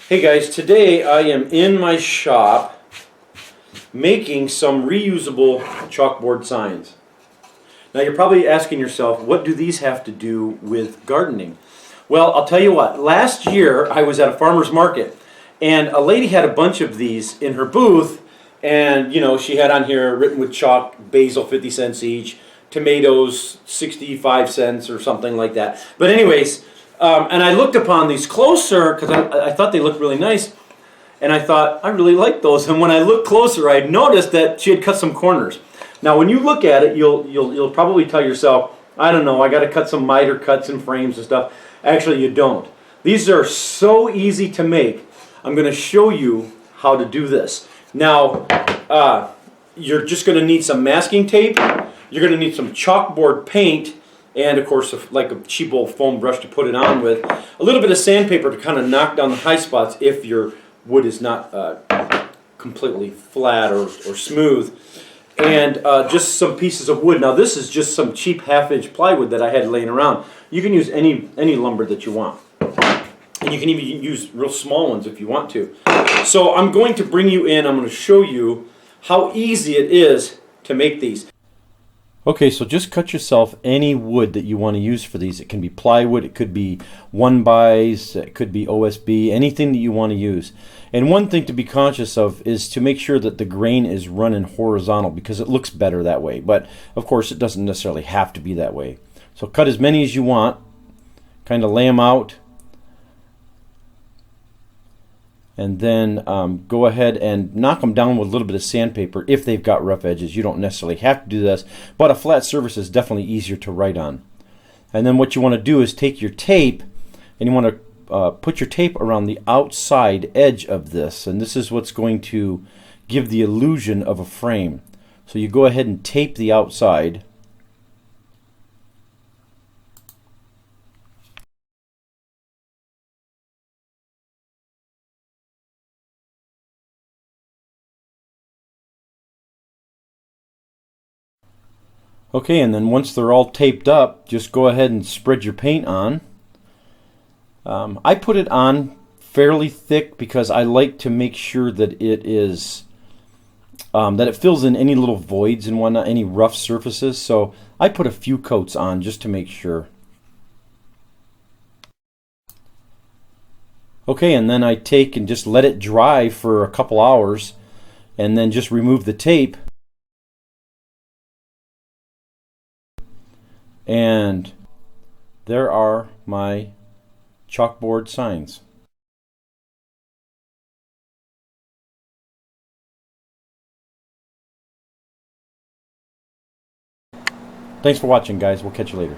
Hey guys, today I am in my shop making some reusable chalkboard signs. Now you're probably asking yourself, what do these have to do with gardening? Well, I'll tell you what, last year I was at a farmer's market and a lady had a bunch of these in her booth, and she had on here written with chalk, basil 50 cents each, tomatoes 65 cents or something like that. But anyways, and I looked upon these closer because I thought they looked really nice, and I thought I really like those. And when I looked closer, I noticed that she had cut some corners. Now, when you look at it, you'll probably tell yourself, I don't know, I got to cut some miter cuts and frames and stuff. Actually, you don't. These are so easy to make. I'm going to show you how to do this. Now, you're just going to need some masking tape. You're going to need some chalkboard paint, and of course, like a cheap old foam brush to put it on with. A little bit of sandpaper to kind of knock down the high spots if your wood is not completely flat or smooth. And just some pieces of wood. Now this is just some cheap half-inch plywood that I had laying around. You can use any lumber that you want. And you can even use real small ones if you want to. So I'm going to bring you in, I'm going to show you how easy it is to make these. Okay, so just cut yourself any wood that you want to use for these. It can be plywood, it could be 1x, it could be OSB, anything that you want to use. And one thing to be conscious of is to make sure that the grain is running horizontal, because it looks better that way. But of course, it doesn't necessarily have to be that way. So cut as many as you want, kind of lay them out, and then go ahead and knock them down with a little bit of sandpaper if they've got rough edges. You don't necessarily have to do this, but a flat surface is definitely easier to write on. And then what you want to do is take your tape, and you want to put your tape around the outside edge of this, and this is what's going to give the illusion of a frame. So you go ahead and tape the outside. Okay, and then once they're all taped up, just go ahead and spread your paint on. I put it on fairly thick because I like to make sure that it is that it fills in any little voids and whatnot, any rough surfaces. So I put a few coats on just to make sure. Okay, and then I take and just let it dry for a couple hours, and then just remove the tape. And there are my chalkboard signs. Thanks for watching, guys. We'll catch you later.